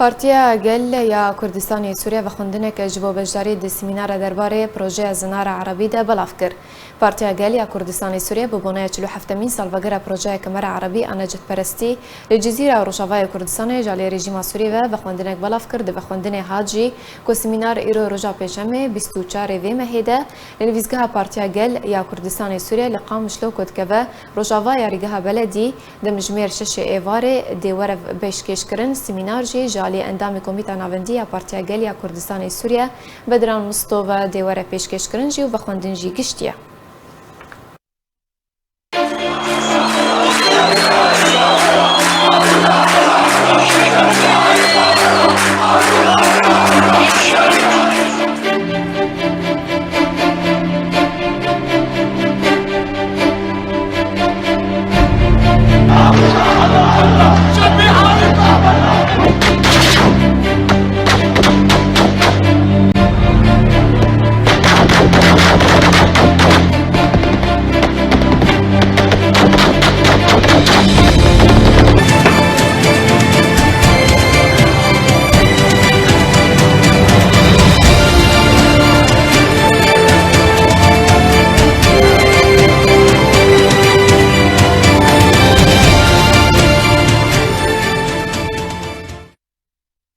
پارتیا گل یا کردستانی سوریه و خوندنک جبو بجداری دی سمینار درباره پروژه زنار عربی ده بلاف کر. پارتیا گل یا کردستانی سوریه ببونه 47مین سالوگر پروژه کمر عربی انجت پرستی لجزیره و روشاوای کردستان جالی رژیم سوریه و خوندنک بلاف کرد و خوندن حاجی که سمینار ایرو رجا پیشمه 24 وی مهیده لنویزگاه پارتیا گل یا کردستانی سوریه لقام شلو کد که و روشاوای ریگه بلدی دمجمیر شش ایوار دیوار بشکش کرن سمینار جی جالی اندام کمیته ناوندی پارتیا گل یا کردستان سوریه بدران مستو و دیوار پیشکش کرن جی و خوندن جی گشتیه.